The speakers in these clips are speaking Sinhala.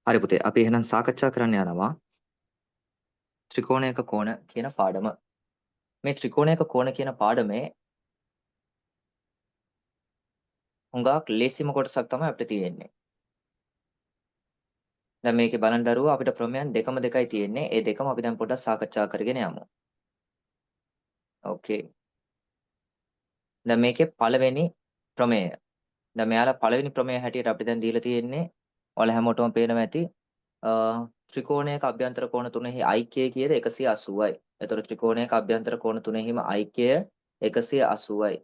හරි පුතේ අපි එහෙනම් සාකච්ඡා කරන්න යනවා ත්‍රිකෝණයක කෝණ කියන පාඩම. මේ ත්‍රිකෝණයක කෝණ කියන පාඩමේ හුඟක් ලේසිම කොටසක් තමයි අපිට තියෙන්නේ. දැන් මේකේ බලන්න දරුවෝ අපිට ප්‍රමේයන් දෙකම දෙකයි තියෙන්නේ. ඒ දෙකම අපි දැන් පොඩ්ඩක් සාකච්ඡා කරගෙන යමු. ඕකේ. දැන් මේකේ පළවෙනි ප්‍රමේය. දැන් මෙයාලා පළවෙනි ප්‍රමේය හැටියට අපිට දැන් දීලා තියෙන්නේ ඔයාලා හැමෝටම පේනවා ඇති ත්‍රිකෝණයක අභ්‍යන්තර කෝණ තුනෙහි IK කීයද 180යි. එතකොට ත්‍රිකෝණයක අභ්‍යන්තර කෝණ තුනෙහිම IK 180යි.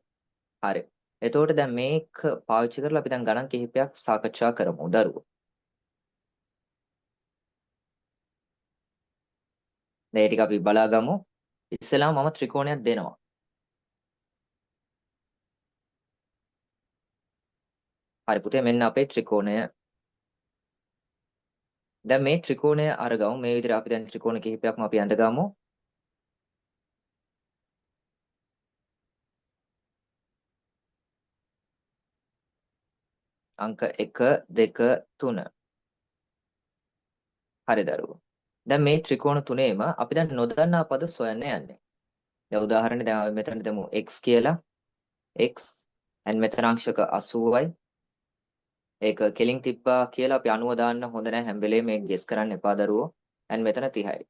හරි. එතකොට දැන් මේක පාවිච්චි කරලා අපි දැන් ගණන් කිහිපයක් සාකච්ඡා කරමු දරුවෝ. දැන් ඒ ටික අපි බලාගමු. ඉස්සෙල්ලාම මම ත්‍රිකෝණයක් දෙනවා. හරි පුතේ මෙන්න අපේ ත්‍රිකෝණය. දැන් මේ ත්‍රිකෝණය අරගමු. මේ විදිහට අපි දැන් ත්‍රිකෝණ කිහිපයක්ම අපි අඳගමු. අංක 1 2 3. හරි දරුවෝ. දැන් මේ ත්‍රිකෝණ තුනේම අපි දැන් නොදන්නා පද සොයන්න යන්නේ. දැන් උදාහරණයක් දැන් අපි මෙතන දෙමු x කියලා. x and මෙතන අංශක 80යි. ඒක කෙලින් තිබ්බා කියලා අපි 90 දාන්න හොඳ නැහැ හැම වෙලේම මේක ගෙස් කරන්න එපා දරුවෝ. and මෙතන 30යි.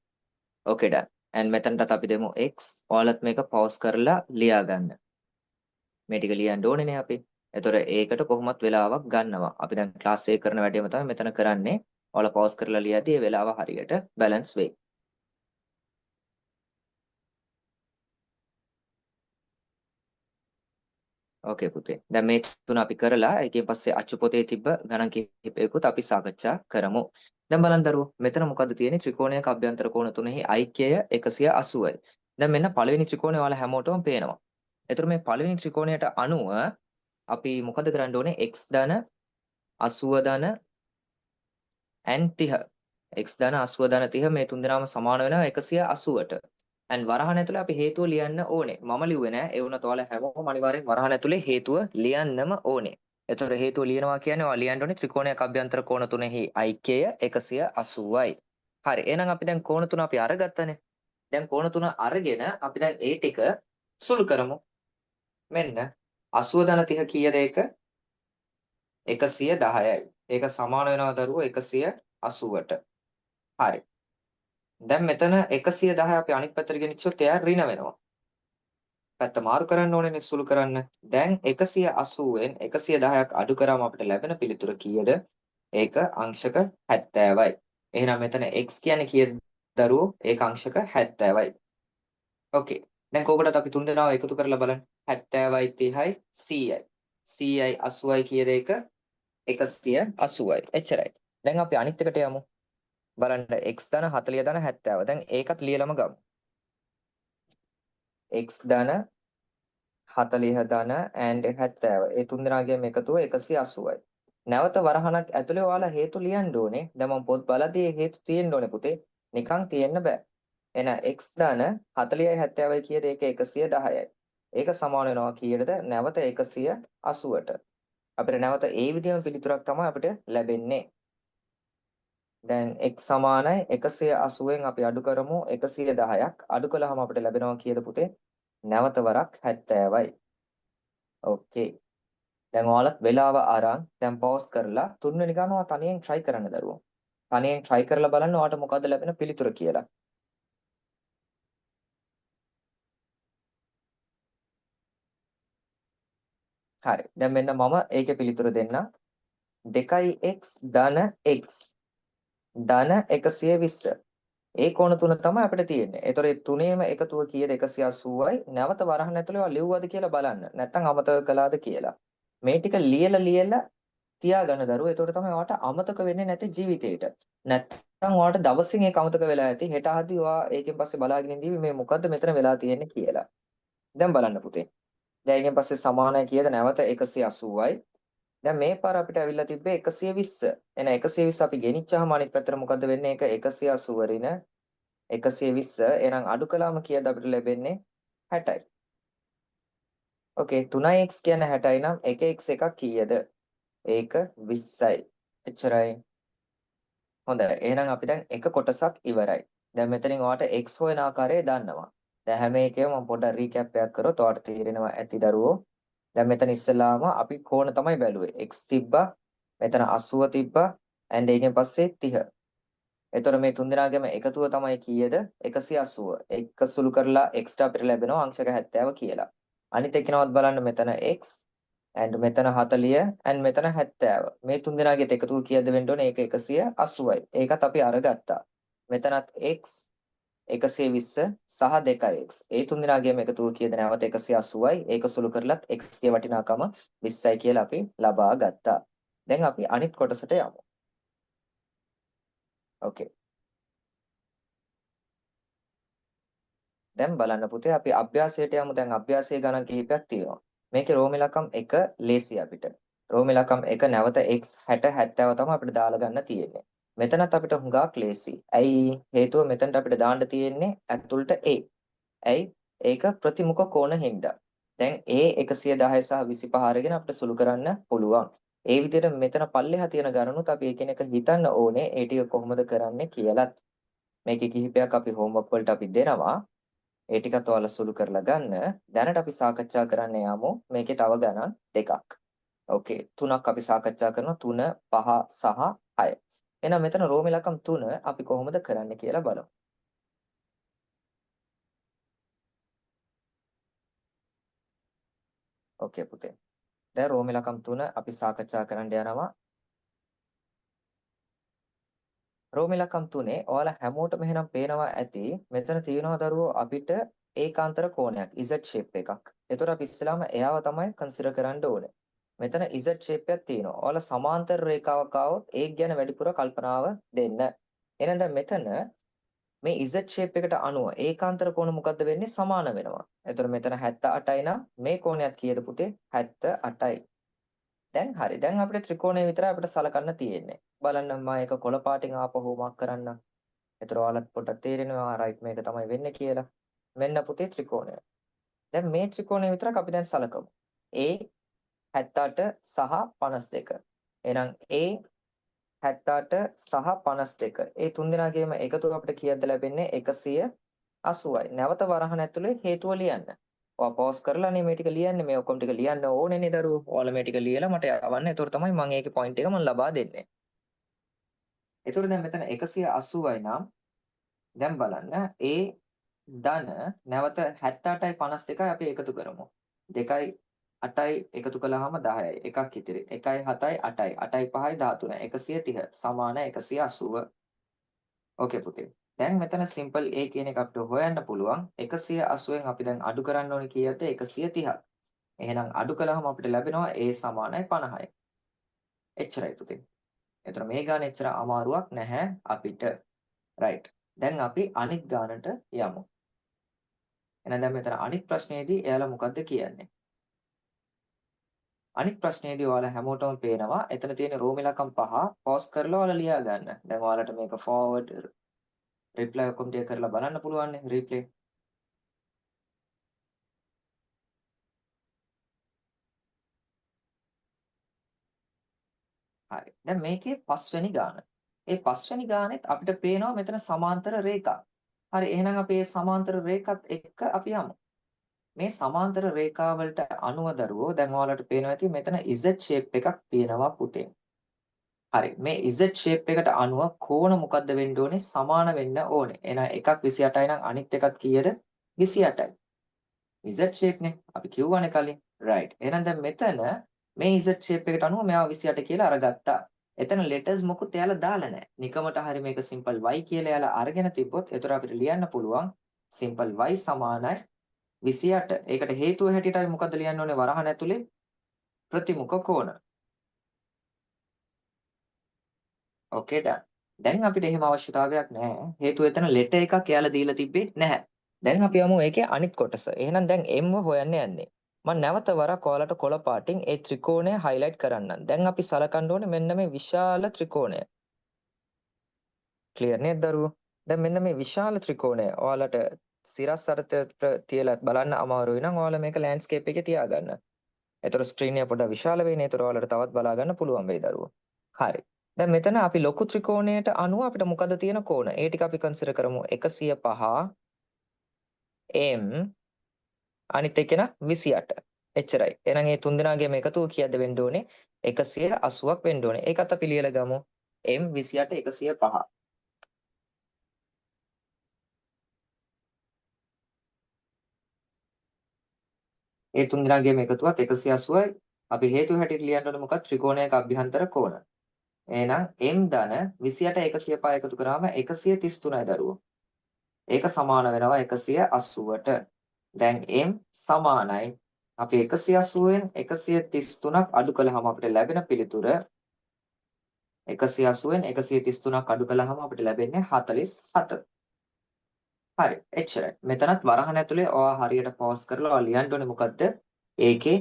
okay done. and මෙතනටත් අපි දෙමු x. ඔයාලත් මේක පවුස් කරලා ලියා ගන්න. මේ ටික ලියන්න ඕනේනේ අපි. එතකොට ඒකට කොහොමත් වෙලාවක් ගන්නවා. අපි දැන් ක්ලාස් 1 කරන වැඩේම තමයි මෙතන කරන්නේ. ඔයාලා පවුස් කරලා ලියද්දී ඒ වෙලාව හරියට බැලන්ස් වෙයි. ඕකේ පුතේ. දැන් මේ තුන අපි කරලා ඊට පස්සේ අච්චු පොතේ තිබ්බ ගණන් කිහිපයකුත් අපි සාකච්ඡා කරමු. දැන් බලන්න දරුවෝ මෙතන මොකද්ද තියෙන්නේ ත්‍රිකෝණයක අභ්‍යන්තර කෝණ තුනෙහි IKය 180යි. දැන් මෙන්න පළවෙනි ත්‍රිකෝණය ඔයාලා හැමෝටම පේනවා. එතකොට මේ පළවෙනි ත්‍රිකෝණයට අනුව අපි මොකද කරන්න ඕනේ x ධන 80 ධන and 30. x ධන 80 ධන 30 මේ තුන් දෙනාම සමාන වෙනවා 180ට. and වරහන් ඇතුලේ අපි හේතුව ලියන්න ඕනේ. මම ලිව්වේ නෑ. ඒ වුණත් ඔයාලා හැමෝම අනිවාර්යෙන් වරහන් ඇතුලේ හේතුව ලියන්නම ඕනේ. එතකොට හේතුව ලියනවා කියන්නේ ඔයා ලියන්න ඕනේ ත්‍රිකෝණයක අභ්‍යන්තර කෝණ තුනෙහි IKය 180යි. හරි. එහෙනම් අපි දැන් කෝණ තුන අපි අරගත්තනේ. දැන් කෝණ තුන අරගෙන අපි දැන් ඒ ටික සුළු කරමු. මෙන්න 80 ධන 30 කීයද ඒක? 110යි. ඒක සමාන වෙනවා දරුවෝ 180ට. හරි. දැන් මෙතන 110 අපි අනිත් පැත්තට ගෙනිච්චොත් එයා ඍණ වෙනවා. පැත්ත මාරු කරන්න ඕනේනේ සුළු කරන්න. දැන් 180න් 110ක් අඩු කරාම අපිට ලැබෙන පිළිතුර කීයද? ඒක අංශක 70යි. එහෙනම් මෙතන x කියන්නේ කීයද දරුවෝ? ඒක අංශක 70යි. ඕකේ. දැන් කෝකටත් අපි තුන් දෙනාව එකතු කරලා බලන්න. 70යි 30යි 100යි. 100යි 80යි කීයද ඒක? 180යි. එච්චරයි. දැන් අපි අනිත් එකට යමු. බලන්න x ධන 40 ධන 70. දැන් ඒකත් ලියලම ගමු. x ධන 40 ධන and 70. ඒ තුන් දෙනාගේම එකතුව 180යි. නැවත වරහණක් ඇතුලේ ඔයාලා හේතු ලියන්න ඕනේ. දැන් මම පොත් බලද්දී ඒ හේතු තියෙන්න ඕනේ පුතේ. නිකන් තියෙන්න බෑ. එහෙනම් x ධන 40යි 70යි කීයද? ඒක 110යි. ඒක සමාන වෙනවා කීයටද? නැවත 180ට. අපිට නැවත ඒ විදිහම පිළිතුරක් තමයි අපිට ලැබෙන්නේ. දැන් x සමානයි 180න් අපි අඩු කරමු 110ක්. අඩු කළාම අපිට ලැබෙනවා කීයද පුතේ? නැවත වරක් 70යි. ඕකේ. දැන් ඔයාලත් වෙලාව අරන් දැන් පෝස් කරලා තුන්වෙනි ගාන ඔයා තනියෙන් try කරන්න දරුවෝ. තනියෙන් try කරලා බලන්න ඔයාලට මොකද්ද ලැබෙන පිළිතුර කියලා. හරි. දැන් මෙන්න මම ඒකේ පිළිතුර දෙන්නම්. 2x ධන x ධන 120. ඒ කෝණ තුන තමයි අපිට තියෙන්නේ. ඒතකොට මේ තුනේම එකතුව කීයද 180යි. නැවත වරහන් ඇතුලේ ඔයා ලිව්වද කියලා බලන්න. නැත්නම් අමතක කළාද කියලා. මේ ටික ලියලා තියාගන්න දරුවෝ. ඒතකොට තමයි ඔයාට අමතක වෙන්නේ නැති ජීවිතේට. නැත්නම් ඔයාට දවසින් ඒක අමතක වෙලා ඇති. හෙට ආදී ඔයා ඒකෙන් පස්සේ බලාගෙන ඉඳීවි මේ මොකද්ද මෙතන වෙලා තියෙන්නේ කියලා. දැන් බලන්න පුතේ. දැන් ඒකෙන් පස්සේ සමානයි කීයද නැවත 180යි. දැන් මේ පාර අපිට ඇවිල්ලා තිබ්බේ 120. එන 120 අපි ගෙනිච්චාම අනිත් පැත්තට මොකද්ද වෙන්නේ? ඒක 180 රින 120. එහෙනම් අඩු කළාම කීයද අපිට ලැබෙන්නේ? 60යි. ඕකේ 3x කියන්නේ 60යි නම් 1x එකක් කීයද? ඒක 20යි. එච්චරයි. හොඳයි. එහෙනම් අපි දැන් එක කොටසක් ඉවරයි. දැන් මෙතනින් ඔයාලට x හොයන ආකාරය දන්නවා. දැන් හැම එකේම මම පොඩ්ඩක් රීකැප් එකක් කරොත් ඔයාලට තේරෙනවා ඇති දරුවෝ. දැන් මෙතන ඉස්සෙල්ලාම අපි කෝණ තමයි බැලුවේ. x තිබ්බා, මෙතන 80 තිබ්බා, and ඒකෙන් පස්සේ 30. එතකොට මේ තුන්දෙනාගේම එකතුව තමයි කීයද? 180. එක සුළු කරලා x ට අපිට ලැබෙනවා අංශක 70 කියලා. අනිත් එක්කෙනාවත් බලන්න මෙතන x and මෙතන 40 and මෙතන 70. මේ තුන්දෙනාගේත් එකතුව කීයද වෙන්න ඕනේ? ඒක 180යි. ඒකත් අපි අරගත්තා. මෙතනත් x 120 සහ 2x. ඒ තුන්දෙනාගේම එකතුව කීයද? නැවත 180යි. ඒක සුළු කරලත් x ගේ වටිනාකම 20යි කියලා අපි ලබා ගත්තා. දැන් අපි අනිත් කොටසට යමු. ඕකේ. දැන් බලන්න පුතේ අපි අභ්‍යාසයට යමු. දැන් අභ්‍යාසයේ ගණන් කිහිපයක් තියෙනවා. මේකේ රෝම ඉලක්කම් 1 ලේසි අපිට. රෝම ඉලක්කම් 1 නැවත x 60 70 තමයි අපිට දාලා ගන්න තියෙන්නේ. මෙතනත් අපිට හුඟක් ලේසි. ඇයි? හේතුව මෙතනට අපිට දාන්න තියෙන්නේ ඇතුළට a. ඇයි? ඒක ප්‍රතිමුඛ කෝණ හින්දා. දැන් a 110 සහ 25 අරගෙන අපිට සුළු කරන්න පුළුවන්. ඒ විදිහට මෙතන පල්ලෙහා තියෙන ගණනුත් අපි එකිනෙක හිතන්න ඕනේ ඒ ටික කොහොමද කරන්නේ කියලාත්. මේකේ කිහිපයක් අපි හෝම්වර්ක් වලට අපි දෙනවා. ඒ ටිකත් ඔයාලා සුළු කරලා ගන්න. දැනට අපි සාකච්ඡා කරන්න යමු මේකේ තව ගණන් දෙකක්. ඕකේ. තුනක් අපි සාකච්ඡා කරනවා. 3, 5 සහ 6. එහෙනම් මෙතන රෝම ඉලක්කම් 3 අපි කොහොමද කරන්නේ කියලා බලමු. ඕකේ පුතේ. දැන් රෝම ඉලක්කම් 3 අපි සාකච්ඡා කරන්න යනවා. රෝම ඉලක්කම් 3 ඔයාලා හැමෝටම එහෙනම් පේනවා ඇති මෙතන තියෙනවා දරුවෝ අපිට ඒකාන්තර කෝණයක් Z shape එකක්. ඒතර අපි ඉස්සෙල්ලාම එයාව තමයි කන්සිඩර් කරන්න ඕනේ. මෙතන Z shape එකක් තියෙනවා. ඔයාලා සමාන්තර රේඛාවක් ආවොත් ඒක ගැන වැඩිපුර කල්පනාව දෙන්න. එහෙනම් දැන් මෙතන මේ Z shape එකට අනුව ඒකාන්තර කෝණ මොකද්ද වෙන්නේ? සමාන වෙනවා. ඒතර මෙතන 78යි නම් මේ කෝණයත් කීයද පුතේ? 78යි. දැන් හරි. දැන් අපිට ත්‍රිකෝණය විතරයි අපිට සලකන්න තියෙන්නේ. බලන්න මම ඒක කොළ පාටින් ආපහු මාක් කරන්නම්. ඒතර ඔයාලට පොඩ්ඩක් තේරෙනවා රයිට් මේක තමයි වෙන්නේ කියලා. මෙන්න පුතේ ත්‍රිකෝණය. දැන් මේ ත්‍රිකෝණය විතරක් අපි දැන් සලකමු. A 78 සහ 52. එහෙනම් A 78 සහ 52. ඒ තුන්දෙනාගේම එකතුව අපිට කීයක්ද ලැබෙන්නේ? 180යි. නැවත වරහන් ඇතුලේ හේතුව ලියන්න. ඔයා පෝස් කරලානේ මේ ටික ලියන්නේ. මේ ඔක්කොම ටික ලියන්න ඕනේනේ දරුවෝ. ඔයාලා මේ ටික ලියලා මට යවන්න. ඒතකොට තමයි මම ඒකේ පොයින්ට් එක මම ලබා දෙන්නේ. ඒතකොට දැන් මෙතන 180යි නම් දැන් බලන්න A ධන නැවත 78යි 52යි අපි එකතු කරමු. 2යි 8යි එකතු කළාම 10යි. එකක් ඉතිරි. 1යි 7යි 8යි. 8යි 5යි 13. 130 සමාන 180. ඕකේ පුතේ. දැන් මෙතන සිම්පල් A කියන එක අපිට හොයන්න පුළුවන්. 180න් අපි දැන් අඩු කරන්න ඕනේ කීයද? 130ක්. එහෙනම් අඩු කළාම අපිට ලැබෙනවා A සමානයි 50යි. එච්චරයි පුතේ. එතන මේ ගාන එච්චර අමාරුවක් නැහැ අපිට. රයිට්. දැන් අපි අනිත් ගානට යමු. එහෙනම් දැන් මෙතන අනිත් ප්‍රශ්නේදී එයාලා මොකද්ද කියන්නේ? අනිත් ප්‍රශ්නේදී ඔයාලා හැමෝටම පේනවා එතන තියෙන රෝම ඉලක්කම් 5 පෝස් කරලා ඔයාලා ලියා ගන්න. දැන් ඔයාලට මේක ෆෝවර්ඩ් රිප්ලයි ඔක්කොම ටික කරලා බලන්න පුළුවන් නේ රීප්ලේ. හරි. දැන් මේකේ 5 වෙනි ගාන. ඒ 5 වෙනි ගානෙත් අපිට පේනවා මෙතන සමාන්තර රේඛා. හරි එහෙනම් අපි මේ සමාන්තර රේඛත් එක්ක අපි යමු. මේ සමාන්තර රේඛාවලට අනුව දරුවෝ දැන් ඔයාලට පේනවා ඇති මෙතන Z shape එකක් තියෙනවා පුතේ. හරි මේ Z shape එකට අනුව කෝණ මොකද්ද වෙන්න ඕනේ? සමාන වෙන්න ඕනේ. එහෙනම් එකක් 28යි නම් අනිත් එකත් කීයද? 28යි. Z shape නේ. අපි කිව්වනේ කලින්. right. එහෙනම් දැන් මෙතන මේ Z shape එකට අනුව මෙයාව 28 කියලා අරගත්තා. එතන letters මොකුත් එයාලා දාලා නැහැ. නිකමට හරි මේක simple y කියලා එයාලා අරගෙන තිබ්බොත් එතකොට අපිට ලියන්න පුළුවන් simple y සමානයි 28. ඒකට හේතුව හැටියට අපි මොකද්ද ලියන්න ඕනේ වරහන් ඇතුලේ ප්‍රතිමුඛ කෝණ. ඕකේ done. දැන් අපිට එහෙම අවශ්‍යතාවයක් නැහැ. හේතුව එතන letter එකක් එයාලා දීලා තිබ්බේ නැහැ. දැන් අපි යමු ඒකේ අනිත් කොටස. එහෙනම් දැන් M හොයන්න යන්නේ. මම නැවත වරක් ඔයාලට කොළ පාටින් ඒ ත්‍රිකෝණය highlight කරන්නම්. දැන් අපි සලකන්න ඕනේ මෙන්න මේ විශාල ත්‍රිකෝණය. ක්ලියර් නේද දරුවෝ? දැන් මෙන්න මේ විශාල ත්‍රිකෝණය ඔයාලට සිරස් අර්ථයට තියලා බලන්න අමාරුයි නම් ඔයාලා මේක ලෑන්ඩ්ස්කේප් එකේ තියාගන්න. ඒතර ස්ක්‍රීන් එක පොඩ්ඩක් විශාල වෙයිනේ. ඒතර ඔයාලට තවත් බලා ගන්න පුළුවන් වෙයි දරුවෝ. හරි. දැන් මෙතන අපි ලොකු ත්‍රිකෝණයට අනුව අපිට මොකද තියෙන කෝණ? ඒ ටික අපි කන්සිඩර් කරමු. 105 m අනිත් එකන 28. එච්චරයි. එහෙනම් මේ තුන්දෙනාගේම එකතුව කීයද වෙන්න ඕනේ? 180ක් වෙන්න ඕනේ. ඒකත් අපි ලියලා ගමු. m 28 105. ඒ තුන්දෙනාගේම එකතුවත් 180යි. අපි හේතු හැටියට ලියන්න ඕනේ මොකක්ද? ත්‍රිකෝණයක අභ්‍යන්තර කෝණ. එහෙනම් m ධන 28 105 එකතු කරාම 133යි දරුවෝ. ඒක සමාන වෙනවා 180ට. දැන් m සමානයි අපි 180න් 133ක් අඩු කළාම අපිට ලැබෙන පිළිතුර 180න් 133ක් අඩු කළාම අපිට ලැබෙන්නේ 47. හරි එච්චරයි. මෙතනත් වරහන් ඇතුලේ ඔයා හරියට පෝස් කරලා ඔයා ලියන්න ඕනේ මොකද්ද? ඒකේ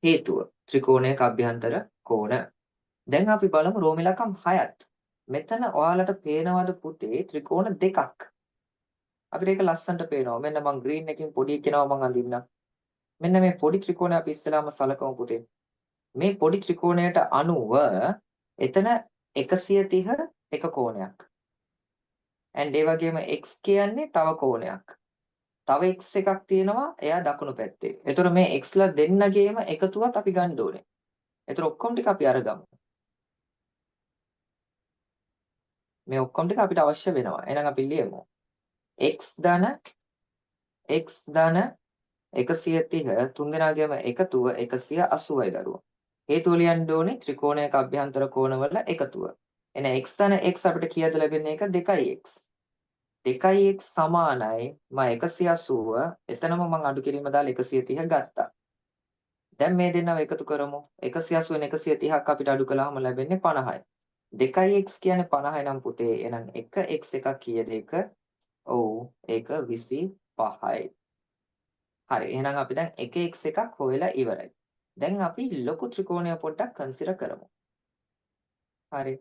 හේතුව ත්‍රිකෝණයක අභ්‍යන්තර කෝණ. දැන් අපි බලමු රෝම ඉලක්කම් 6ත්. මෙතන ඔයාලට පේනවද පුතේ ත්‍රිකෝණ දෙකක්? අපිට ඒක ලස්සනට පේනවා. මෙන්න මම ග්‍රීන් එකකින් පොඩි කෙනාව මම අඳින්නම්. මෙන්න මේ පොඩි ත්‍රිකෝණය අපි ඉස්සෙල්ලාම සලකමු පුතේ. මේ පොඩි ත්‍රිකෝණයට අනුව එතන 130 එක කෝණයක්. and ඒ වගේම x කියන්නේ තව කෝණයක්. තව x එකක් තියෙනවා එයා දකුණු පැත්තේ. ඒතර මේ x ලා දෙන්නගේම එකතුවත් අපි ගන්න ඕනේ. ඒතර ඔක්කොම ටික අපි අරගමු. මේ ඔක්කොම ටික අපිට අවශ්‍ය වෙනවා. එහෙනම් අපි ලියමු. x ධන 130 තුන්දෙනාගේම එකතුව 180යි දරුවෝ. හේතුව ලියන්න ඕනේ ත්‍රිකෝණයක අභ්‍යන්තර කෝණවල එකතුව. එහෙනම් x ධන x අපිට කීයද ලැබෙන්නේ? ඒක 2x. 2x සමානයි 180 එතනම මම අඩු කිරීම දාලා 130 ගත්තා. දැන් මේ දෙන්නව එකතු කරමු. 180 වෙන 130ක් අපිට අඩු කළාම ලැබෙන්නේ 50යි. 2x කියන්නේ 50යි නම් පුතේ. එහෙනම් 1x එකක් කීයද ඒක? ඔව් ඒක 25යි. හරි එහෙනම් අපි දැන් 1x එකක් හොයලා ඉවරයි. දැන් අපි ලොකු ත්‍රිකෝණය පොඩ්ඩක් කන්සිඩර් කරමු. හරි.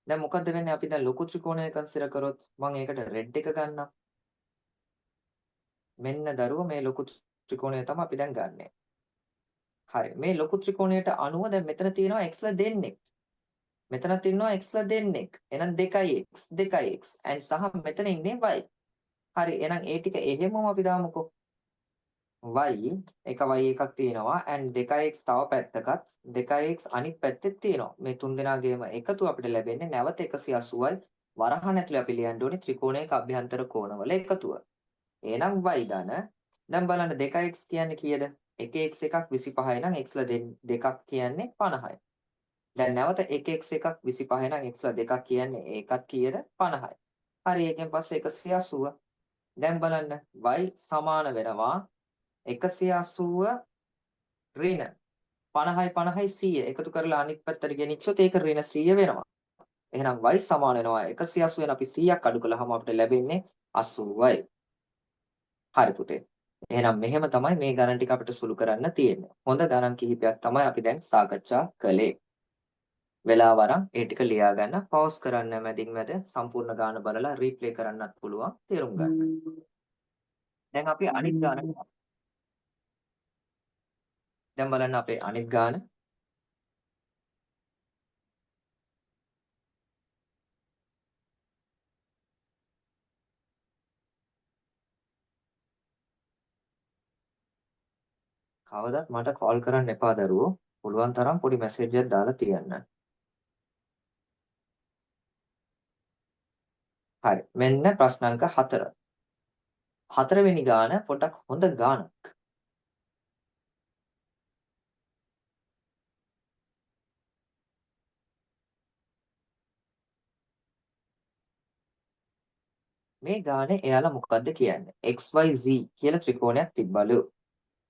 දැන් මොකද්ද වෙන්නේ අපි දැන් ලොකු ත්‍රිකෝණය කන්සිඩර් කරොත් මම ඒකට රෙඩ් එක ගන්නම්. මෙන්න දරුවෝ මේ ලොකු ත්‍රිකෝණය තමයි අපි දැන් ගන්නෙ. හරි. මේ ලොකු ත්‍රිකෝණයට අනුව දැන් මෙතන තියෙනවා x ලා දෙන්නෙක්. මෙතනත් ඉන්නවා x ලා දෙන්නෙක්. එහෙනම් 2x 2x and සහ මෙතන ඉන්නේ y. හරි. එහෙනම් ඒ ටික එහෙමම අපි දාමුකෝ. y එක y එකක් තියෙනවා and 2x තව පැත්තකත් 2x අනිත් පැත්තෙත් තියෙනවා. මේ තුන් දෙනාගේම එකතු අපිට ලැබෙන්නේ නැවත 180යි. වරහන් ඇතුලේ අපි ලියන්න ඕනේ ත්‍රිකෝණයක අභ්‍යන්තර කෝණවල එකතුව. එහෙනම් y ධන දැන් බලන්න 2x කියන්නේ කීයද? 1x එකක් 25යි නම් x ලා දෙකක් කියන්නේ 50යි. දැන් නැවත 1x එකක් 25යි නම් x ලා දෙකක් කියන්නේ ඒකත් කීයද? 50යි. හරි ඒකෙන් පස්සේ 180. දැන් බලන්න y සමාන වෙනවා 180 ඍණ 50යි 50යි 100 එකතු කරලා අනිත් පැත්තට ගෙනිච්චොත් ඒක ඍණ 100 වෙනවා. එහෙනම් y සමාන වෙනවා 180 වෙන අපි 100ක් අඩු කළාම අපිට ලැබෙන්නේ 80යි. හරි පුතේ. එහෙනම් මෙහෙම තමයි මේ ගණන් ටික අපිට සුළු කරන්න තියෙන්නේ. හොඳ ගණන් කිහිපයක් තමයි අපි දැන් සාකච්ඡා කළේ. වෙලාව අරන් ඒ ටික ලියා ගන්න, පවුස් කරන්න මැදින් මැද සම්පූර්ණ ගාන බලලා රීප්ලේ කරන්නත් පුළුවන් තේරුම් ගන්න. දැන් අපි අනිත් ගාන දැන් බලන්න අපේ අනිත් ගාන කවදත් මට කෝල් කරන්න එපා දරුවෝ. පුළුවන් තරම් පොඩි මැසේජ් එකක් දාලා තියන්න. හරි. මෙන්න ප්‍රශ්න අංක 4. හතරවෙනි ගාන පොඩ්ඩක් හොඳ ගානක්. මේ ගානේ එයාලා මොකද්ද කියන්නේ? XYZ කියලා ත්‍රිකෝණයක් තිබ්බලු.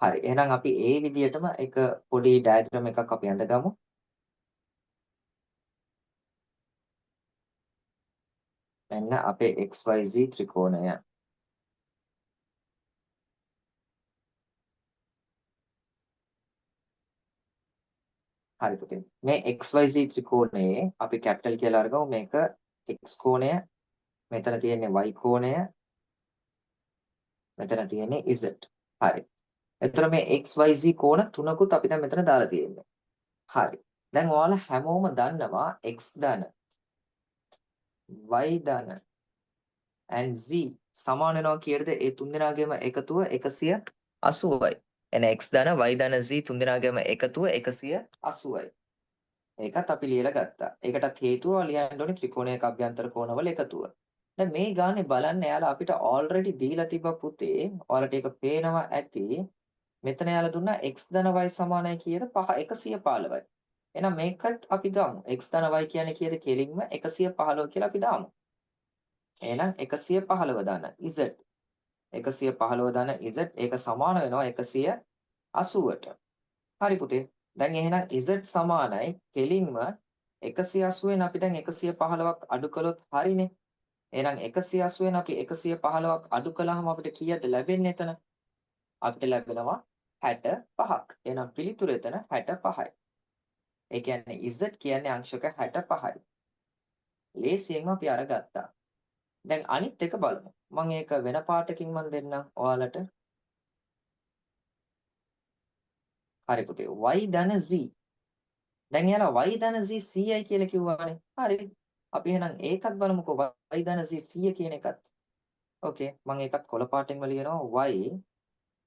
හරි. එහෙනම් අපි ඒ විදිහටම එක පොඩි ඩයග්‍රෑම් එකක් අපි අඳගමු. මෙන්න අපේ XYZ ත්‍රිකෝණය. හරි පුතේ. මේ XYZ ත්‍රිකෝණයේ අපි කැපිටල් කියලා අරගමු. මේක X කෝණය, මෙතන තියෙන්නේ Y කෝණය, මෙතන තියෙන්නේ Z. හරි. එතකොට මේ XYZ කෝණ තුනකුත් අපි දැන් මෙතන දාලා තියෙන්නේ. හරි. දැන් ඔයාලා හැමෝම දන්නවා x ධන y ධන and z සමාන වෙනවා කියලාද ඒ තුන්දෙනාගේම එකතුව 180යි. එන x ධන y ධන z තුන්දෙනාගේම එකතුව 180යි. ඒකත් අපි ලියලා ගත්තා. ඒකටත් හේතුව ලියන්න ඕනේ ත්‍රිකෝණයක අභ්‍යන්තර කෝණවල එකතුව. දැන් මේ ගානේ බලන්න එයාලා අපිට ඔල්රෙඩි දීලා තිබ්බ පුතේ. ඔයාලට ඒක පේනවා ඇති. මෙතන එයාලා දුන්නා x ධන y සමානයි කියලා 115යි. එහෙනම් මේකත් අපි දාමු. x ධන y කියන්නේ කීයද? කෙලින්ම 115 කියලා අපි දාමු. එහෙනම් 115 ධන z 115 ධන z ඒක සමාන වෙනවා 180ට. හරි පුතේ. දැන් එහෙනම් z සමානයි කෙලින්ම 180ෙන් අපි දැන් 115ක් අඩු කළොත් හරිනේ. එහෙනම් 180ෙන් අපි 115ක් අඩු කළාම අපිට කීයද ලැබෙන්නේ එතන? අපිට ලැබෙනවා 65ක්. එහෙනම් පිළිතුර එතන 65යි. ඒ කියන්නේ z කියන්නේ අංශක 65යි. ලේසියෙන්ම අපි අරගත්තා. දැන් අනිත් එක බලමු. මම ඒක වෙන පාටකින් මම දෙන්නම් ඔයාලට. හරි පුතේ. y ධන z. දැන් යාලා y ධන z 100යි කියලා කිව්වානේ. හරි. අපි එහෙනම් ඒකත් බලමුකෝ y ධන z 100 කියන එකත්. ඕකේ. මම ඒකත් කොළ පාටෙන්ම ලියනවා y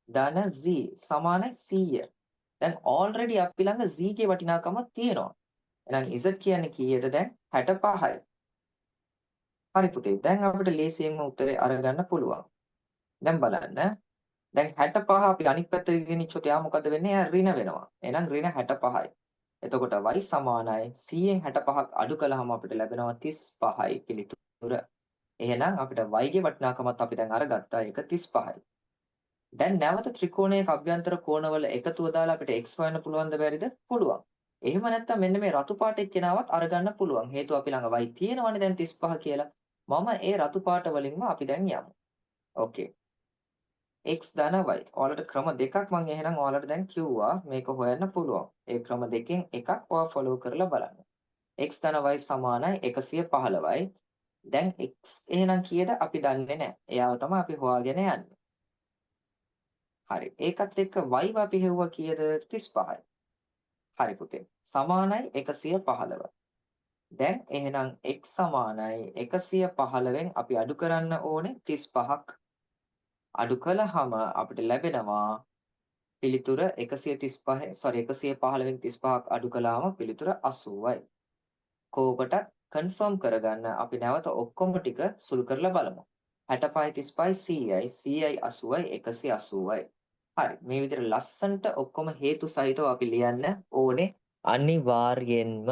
ධන z සමාන 100. දැන් ඕල්රෙඩි අපි ළඟ z ගේ වටිනාකම තියෙනවා. එහෙනම් z කියන්නේ කීයද දැන්? 65යි. හරි පුතේ. දැන් අපිට ලේසියෙන්ම උත්තරේ අරගන්න පුළුවන්. දැන් බලන්න. දැන් 65 අපි අනිත් පැත්තට ගෙනිච්චොත් එයා මොකද වෙන්නේ? එයා ඍණ වෙනවා. එහෙනම් ඍණ 65යි. එතකොට y සමානයි 100න් 65ක් අඩු කළාම අපිට ලැබෙනවා 35යි පිළිතුර. එහෙනම් අපිට y ගේ වටිනාකමත් අපි දැන් අරගත්තා. ඒක 35යි. දැන් නැවත ත්‍රිකෝණයක අභ්‍යන්තර කෝණවල එකතුව දාලා අපිට x හොයන්න පුළුවන්ද බැරිද? පුළුවන්. එහෙම නැත්නම් මෙන්න මේ රතු පාට එක්කෙනාවත් අරගන්න පුළුවන්. හේතුව අපි ළඟ y තියෙනවනේ දැන් 35 කියලා. මම ඒ රතු පාට වලින්ම අපි දැන් යමු. ඕකේ. x ධන y. ඔයාලට ක්‍රම දෙකක් මම එහෙනම් ඔයාලට දැන් කිව්වා මේක හොයන්න පුළුවන්. ඒ ක්‍රම දෙකෙන් එකක් ඔයා ෆලෝ කරලා බලන්න. x ධන y සමානයි 115යි. දැන් x එහෙනම් කීයද අපි දන්නේ නැහැ. එයාව තමයි අපි හොයාගෙන යන්නේ. හරි. ඒකත් එක්ක y අපි හෙව්වා කීයද 35යි. හරි පුතේ. සමානයි 115. දැන් එහෙනම් x සමානයි 115න් අපි අඩු කරන්න ඕනේ 35ක්. අඩු කළාම අපිට ලැබෙනවා පිළිතුර 115න් 35ක් අඩු කළාම පිළිතුර 80යි. කෝකට කන්ෆර්ම් කරගන්න අපි නැවත ඔක්කොම ටික සුළු කරලා බලමු. 65 35 100යි 100යි 180යි. හරි. මේ විදිහට ලස්සන්ට ඔක්කොම හේතු සහිතව අපි ලියන්න ඕනේ අනිවාර්යෙන්ම.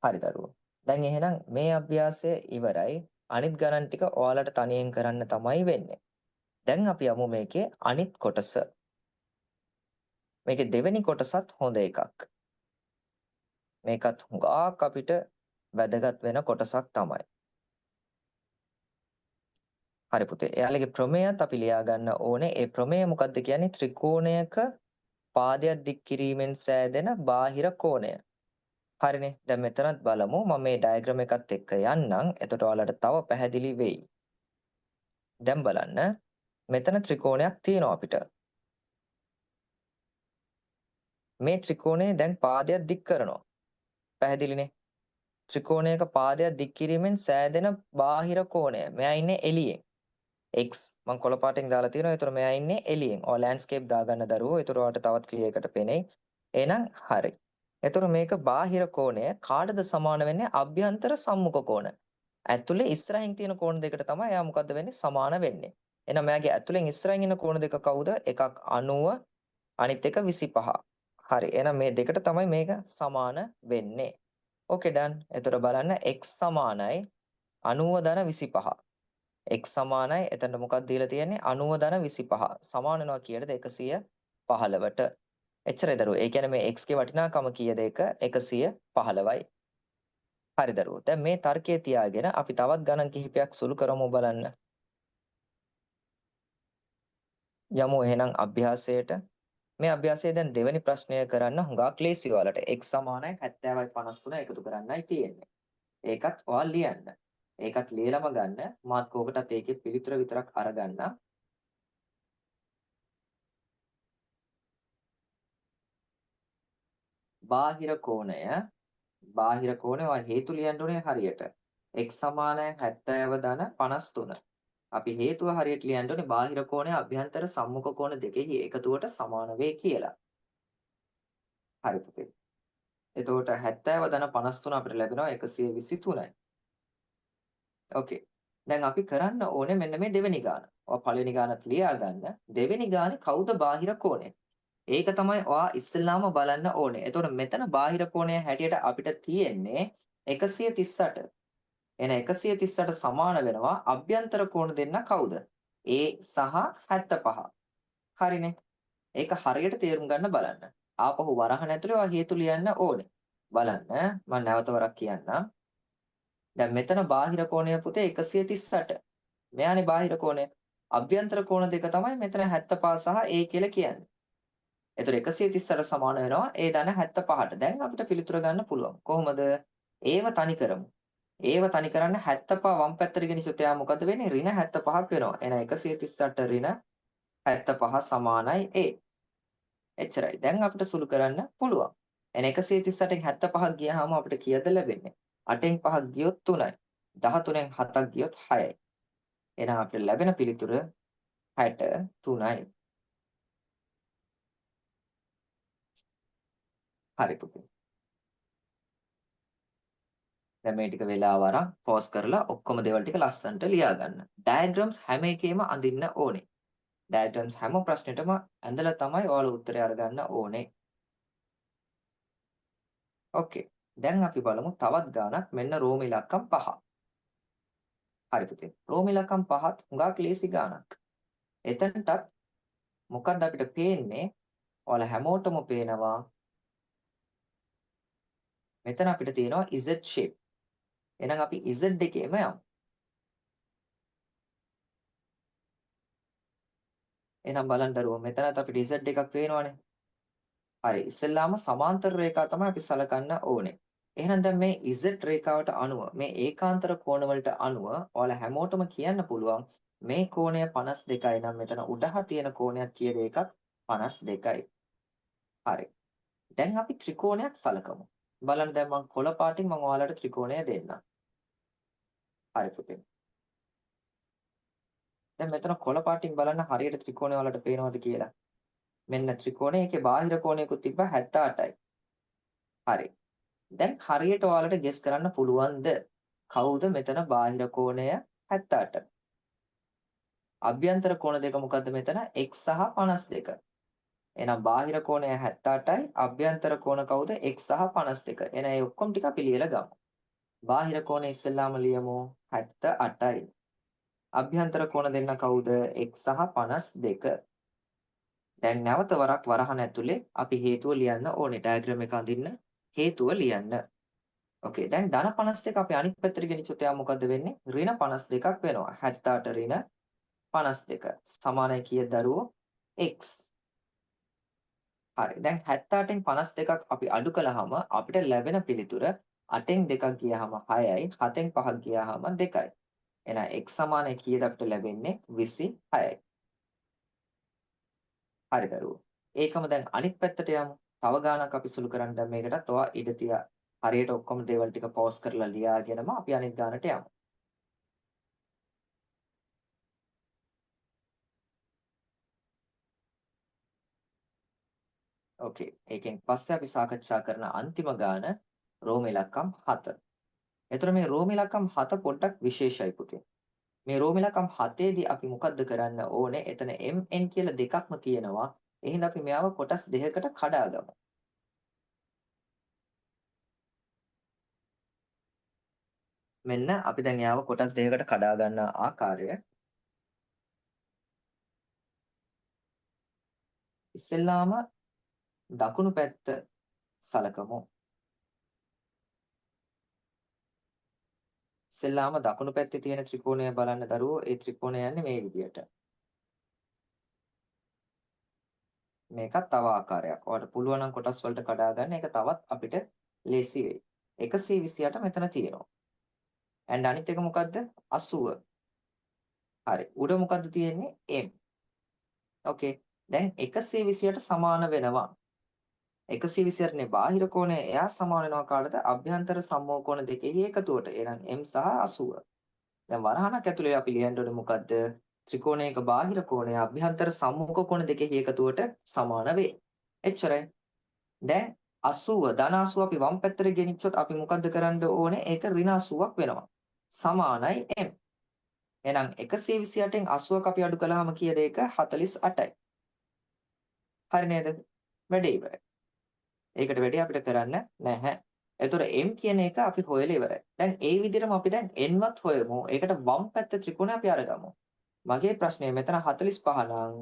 හරි දරුවෝ. දැන් එහෙනම් මේ අභ්‍යාසය ඉවරයි. අනිත් ගණන් ටික ඔයාලට තනියෙන් කරන්න තමයි වෙන්නේ. දැන් අපි යමු මේකේ අනිත් කොටස. මේකේ දෙවෙනි කොටසත් හොඳ එකක්. මේකත් හුඟක් අපිට වැදගත් වෙන කොටසක් තමයි. හරි පුතේ. එයාලගේ ප්‍රමේයත් අපි ලියා ගන්න ඕනේ. ඒ ප්‍රමේය මොකක්ද කියන්නේ? ත්‍රිකෝණයක පාදයක් දික් කිරීමෙන් සෑදෙන බාහිර කෝණය. හරිනේ. දැන් මෙතනත් බලමු. මම මේ ඩයග්‍රෑම් එකත් එක්ක යන්නම්. එතකොට ඔයාලට තව පැහැදිලි වෙයි. දැන් බලන්න. මෙතන ත්‍රිකෝණයක් තියෙනවා අපිට. මේ ත්‍රිකෝණය දැන් පාදයක් දික් කරනවා. පැහැදිලිනේ? ත්‍රිකෝණයක පාදයක් දික් කිරීමෙන් සෑදෙන බාහිර කෝණය. මෙයා ඉන්නේ එළියෙන්. x මම කොළ පාටෙන් දාලා තියෙනවා. ඒතර මෙයා ඉන්නේ එළියෙන්. ඔය ලෑන්ඩ්ස්කේප් දාගන්න දරුවෝ. ඒතර ඔයාලට තවත් ක්ලියර් එකට පෙනෙයි. එහෙනම් හරි. ඒතර මේක බාහිර කෝණය කාටද සමාන වෙන්නේ? අභ්‍යන්තර සම්මුඛ කෝණ. ඇතුලේ ඉස්සරහින් තියෙන කෝණ දෙකට තමයි එයා මොකද්ද වෙන්නේ? සමාන වෙන්නේ. එහෙනම් මෙයාගේ ඇතුලෙන් ඉස්සරහින් ඉන්න කෝණ දෙක කවුද? එකක් 90 අනිත් එක 25. හරි. එහෙනම් මේ දෙකට තමයි මේක සමාන වෙන්නේ. ඕකේ ඩන්. එතකොට බලන්න x සමානයි 90 ධන 25. x සමානයි එතන මොකක්ද දීලා තියෙන්නේ 90 ධන 25 සමාන වෙනවා කියලාද 115ට. එච්චරයි දරුවෝ. ඒ කියන්නේ මේ x ගේ වටිනාකම කීයද ඒක 115යි. හරි දරුවෝ. දැන් මේ තර්කයේ තියාගෙන අපි තවත් ගණන් කිහිපයක් සුළු කරමු බලන්න. යමු එහෙනම් අභ්‍යාසයට. මේ අභ්‍යාසයේ දැන් දෙවෙනි ප්‍රශ්නය කරන්න හුඟක් ලේසි ඔයාලට. x සමානයි 70යි 53 එකතු කරන්නයි තියෙන්නේ. ඒකත් ඔයාලා ලියන්න. ඒකත් ලියලම ගන්න. මාත් කෝකටත් ඒකේ පිළිතුර විතරක් අරගන්න. බාහිර කෝණය ඔය හේතු ලියන්න ඕනේ හරියට. x සමානයි 70 ධන 53. අපි හේතුව හරියට ලියන්න ඕනේ බාහිර කෝණය අභ්‍යන්තර සම්මුඛ කෝණ දෙකෙහි එකතුවට සමාන වේ කියලා. හරි පුතේ. එතකොට 70 ධන 53 අපිට ලැබෙනවා 123යි. ඕකේ. දැන් අපි කරන්න ඕනේ මෙන්න මේ දෙවෙනි ගාන. ඔය පළවෙනි ගානත් ලියා ගන්න. දෙවෙනි ගානේ කවුද බාහිර කෝණය? ඒක තමයි ඔයා ඉස්සෙල්ලාම බලන්න ඕනේ. එතකොට මෙතන බාහිර කෝණය හැටියට අපිට තියෙන්නේ 138. එන 138ට සමාන වෙනවා අභ්‍යන්තර කෝණ දෙන්න කවුද? A සහ 75. හරිනේ. ඒක හරියට තේරුම් ගන්න බලන්න. ආපහු වරහන් ඇතුලේ ඔයා හේතු ලියන්න ඕනේ. බලන්න මම නැවත වරක් කියන්නම්. දැන් මෙතන බාහිර කෝණය පුතේ 138. මෙයානේ බාහිර කෝණය. අභ්‍යන්තර කෝණ දෙක තමයි මෙතන 75 සහ A කියලා කියන්නේ. එතකොට 138ට සමාන වෙනවා A ධන 75ට. දැන් අපිට පිළිතුර ගන්න පුළුවන්. කොහොමද? ඒව තනි කරමු. ඒව තනි කරන්න 75 වම් පැත්තට ගෙනිච්චොත් එයා මොකද වෙන්නේ? ඍණ 75ක් වෙනවා. එහෙනම් 138 ඍණ 75 සමානයි A. එච්චරයි. දැන් අපිට සුළු කරන්න පුළුවන්. එහෙනම් 138න් 75ක් ගියාම අපිට කීයද ලැබෙන්නේ? 8න් 5ක් ගියොත් 3යි. 13න් 7ක් ගියොත් 6යි. එහෙනම් අපිට ලැබෙන පිළිතුර 63යි. හරි පුතේ. දැන් මේ ටික වෙලාව අරන් පෝස් කරලා ඔක්කොම දේවල් ටික ලස්සනට ලියා ගන්න. ඩයග්‍රෑම්ස් හැම එකේම අඳින්න ඕනේ. ඩයග්‍රෑම්ස් හැම ප්‍රශ්නෙටම ඇඳලා තමයි ඔයාලා උත්තරය අරගන්න ඕනේ. ඕකේ. දැන් අපි බලමු තවත් ගානක් මෙන්න රෝම ඉලක්කම් 5. හරි පුතේ. රෝම ඉලක්කම් 5ත් හුඟක් ලේසි ගානක්. එතනටත් මොකක්ද අපිට පේන්නේ? ඔයාලා හැමෝටම පේනවා මෙතන අපිට තියෙනවා Z shape. එහෙනම් අපි Z එකේම යමු. එහෙනම් බලන්න දරුවෝ මෙතනත් අපිට Z එකක් පේනවනේ. හරි ඉස්සෙල්ලාම සමාන්තර රේඛා තමයි අපි සලකන්න ඕනේ. එහෙනම් දැන් මේ Z රේඛාවට අනුව මේ ඒකාන්තර කෝණ වලට අනුව ඔයාලා හැමෝටම කියන්න පුළුවන් මේ කෝණය 52යි නම් මෙතන උඩහා තියෙන කෝණයක් කීයද ඒකත් 52යි. හරි. දැන් අපි ත්‍රිකෝණයක් සලකමු. බලන්න දැන් මම කොළ පාටින් මම ඔයාලට ත්‍රිකෝණය දෙන්නම්. හරි පුතේ. දැන් මෙතන කොළ පාටින් බලන්න හරියට ත්‍රිකෝණය ඔයාලට පේනවද කියලා. මෙන්න ත්‍රිකෝණය ඒකේ බාහිර කෝණයකුත් තිබ්බා 78යි. හරි. දැන් හරියට ඔයාලට ගෙස් කරන්න පුළුවන්ද කවුද මෙතන බාහිර කෝණය 78? අභ්‍යන්තර කෝණ දෙක මොකද්ද මෙතන x සහ 52. එහෙනම් බාහිර කෝණය 78යි අභ්‍යන්තර කෝණ කවුද x සහ 52. එහෙනම් ඒ ඔක්කොම ටික අපි ලියලා ගමු. බාහිර කෝණය ඉස්සෙල්ලාම ලියමු 78යි. අභ්‍යන්තර කෝණ දෙන්න කවුද x සහ 52. දැන් නැවත වරක් වරහන් ඇතුලේ අපි හේතුව ලියන්න ඕනේ. ඩයග්‍රෑම් එක අඳින්න හේතුව ලියන්න. ඕකේ දැන් ධන 52 අපි අනිත් පැත්තට ගෙනිච්චොත් එයා මොකද වෙන්නේ? ඍණ 52ක් වෙනවා. 78 ඍණ 52 සමානයි කීයද දරුවෝ? x. හරි. දැන් 78න් 52ක් අපි අඩු කළාම අපිට ලැබෙන පිළිතුර 8න් 2ක් ගියාම 6යි, 7න් 5ක් ගියාම 2යි. එහෙනම් x සමානයි කීයද අපිට ලැබෙන්නේ? 26යි. හරි දරුවෝ. ඒකම දැන් අනිත් පැත්තට යමු. තව ගානක් අපි සුළු කරන්න දැන් මේකටත් ඔයා ඉඩ තියා. හරියට ඔක්කොම දේවල් ටික පෝස් කරලා ලියාගෙනම අපි අනිත් ගානට යමු. ඕකේ. ඒකෙන් පස්සේ අපි සාකච්ඡා කරන අන්තිම ගාන රෝම ඉලක්කම් 7. එතකොට මේ රෝම ඉලක්කම් 7 පොඩ්ඩක් විශේෂයි පුතේ. මේ රෝම ඉලක්කම් 7 දී අපි මොකද්ද කරන්න ඕනේ? එතන MN කියලා දෙකක්ම තියෙනවා. එහෙනම් අපි මෙයාව කොටස් දෙකකට කඩාගමු. මෙන්න අපි දැන් එයාව කොටස් දෙකකට කඩා ගන්න ආකාරය ඉස්සෙල්ලාම දකුණු පැත්ත සලකමු. ඉස්සෙල්ලාම දකුණු පැත්තේ තියෙන ත්‍රිකෝණය බලන්න දරුවෝ. ඒ ත්‍රිකෝණය යන්නේ මේ විදියට. මේකත් තව ආකාරයක්. ඔයාලට පුළුවන් නම් කොටස් වලට කඩා ගන්න. ඒක තවත් අපිට ලේසි වෙයි. 128 මෙතන තියෙනවා. and අනිත් එක මොකද්ද? 80. හරි. උඩ මොකද්ද තියෙන්නේ? m. ඕකේ. දැන් 128 සමාන වෙනවා. 128නේ බාහිර කෝණය එයා සමාන වෙනවා කාටද? අභ්‍යන්තර සම්මෝහ කෝණ දෙකෙහි එකතුවට. එහෙනම් m සහ 80. දැන් වරහණක් ඇතුලේ අපි ලියන්න ඕනේ මොකද්ද? ත්‍රිකෝණයක බාහිර කෝණය අභ්‍යන්තර සම්මුඛ කෝණ දෙකෙහි එකතුවට සමාන වේ. එච්චරයි. දැන් 80 ධන 80 අපි වම් පැත්තට ගෙනිච්චොත් අපි මොකද්ද කරන්න ඕනේ? ඒක ඍණ 80ක් වෙනවා. සමානයි m. එහෙනම් 128න් 80ක් අපි අඩු කළාම කීයද ඒක? 48යි. හරි නේද? වැඩේ ඉවරයි. ඒකට වැඩි අපිට කරන්න නැහැ. එතකොට m කියන එක අපි හොයලා ඉවරයි. දැන් ඒ විදිහටම අපි දැන් n වත් හොයමු. ඒකට වම් පැත්ත ත්‍රිකෝණය අපි අරගමු. මගේ ප්‍රශ්නේ මෙතන 45 නම්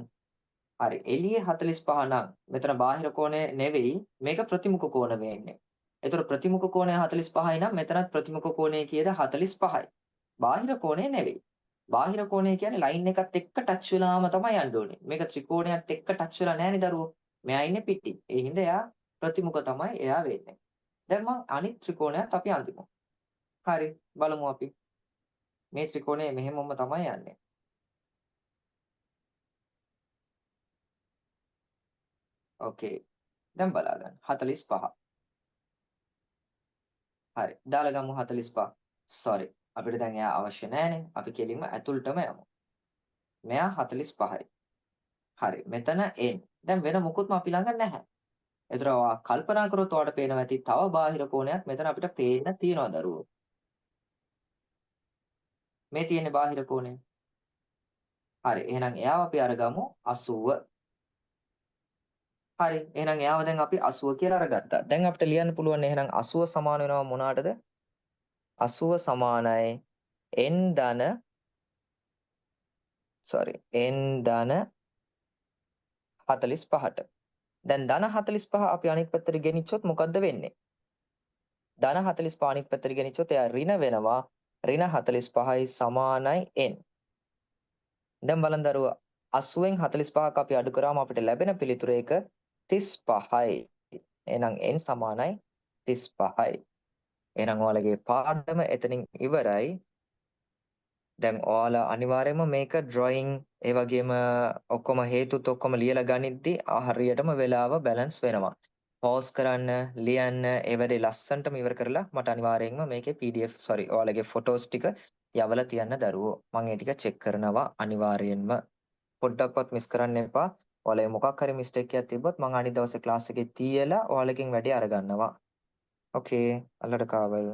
හරි එළියේ 45 නම් මෙතන බාහිර කෝණය නෙවෙයි මේක ප්‍රතිමුඛ කෝණ වෙන්නේ. එතකොට ප්‍රතිමුඛ කෝණය 45යි නම් මෙතනත් ප්‍රතිමුඛ කෝණය කීයද 45යි. බාහිර කෝණය නෙවෙයි. බාහිර කෝණය කියන්නේ ලයින් එකත් එක්ක ටච් වෙලාම තමයි යන්න ඕනේ. මේක ත්‍රිකෝණයත් එක්ක ටච් වෙලා නැහැනේ දරුවෝ. මෙයා ඉන්නේ පිටින්. ඒ හින්දා එයා ප්‍රතිමුඛ තමයි එයා වෙන්නේ. දැන් මං අනිත් ත්‍රිකෝණයත් අපි අඳිමු. හරි බලමු අපි. මේ ත්‍රිකෝණය මෙහෙමම තමයි යන්නේ. ඕකේ. දැන් බලා ගන්න. 45. හරි. දාලා ගමු 45. සෝරි. අපිට දැන් එයා අවශ්‍ය නැහැනේ. අපි කෙලින්ම ඇතුළටම යමු. මෙයා 45යි. හරි. මෙතන n. දැන් වෙන මොකුත්ම අපි ළඟ නැහැ. ඒතර ඔයා කල්පනා කරොත් ඔයාලට පේනවා ඇති තව බාහිර කෝණයක් මෙතන අපිට පේන්න තියනවා දරුවෝ. මේ තියෙන්නේ බාහිර කෝණය. හරි. එහෙනම් එයාව අපි අරගමු 80. හරි. එහෙනම් එයාව දැන් අපි 80 කියලා අරගත්තා. දැන් අපිට ලියන්න පුළුවන් එහෙනම් 80 සමාන වෙනවා මොනකටද? 80 සමානයි n ධන n ධන 45ට. දැන් ධන 45 අපි අනිත් පැත්තට ගෙනිච්චොත් මොකද්ද වෙන්නේ? ධන 45 අනිත් පැත්තට ගෙනිච්චොත් එයා ඍණ වෙනවා. ඍණ 45යි සමානයි n. දැන් බලන්න දරුවා 80න් 45ක් අපි අඩු කරාම අපිට ලැබෙන පිළිතුර ඒක 35යි. එහෙනම් n සමානයි 35යි. එහෙනම් ඔයාලගේ පාඩම එතනින් ඉවරයි. දැන් ඔයාලා අනිවාර්යයෙන්ම මේක ඩ්‍රොයිං ඒ වගේම ඔක්කොම හේතුත් ඔක්කොම ලියලා ගනිද්දි හරියටම වෙලාව බැලන්ස් වෙනවා. පෝස් කරන්න, ලියන්න, ඒ වැඩේ ලස්සනටම ඉවර කරලා මට අනිවාර්යයෙන්ම මේකේ PDF ඔයාලගේ ෆොටෝස් ටික යවලා තියන්න දරුවෝ. මම ඒ ටික චෙක් කරනවා අනිවාර්යයෙන්ම. පොඩ්ඩක්වත් මිස් කරන්න එපා. ඔයාලගේ මොකක් හරි මිස්ටේක් එකක් තිබ්බොත් මම අනිත් දවසේ ක්ලාස් එකේ තියලා ඔයාලගෙන් වැඩේ අරගන්නවා. ඕකේ. අල්ලඩ කාවල්.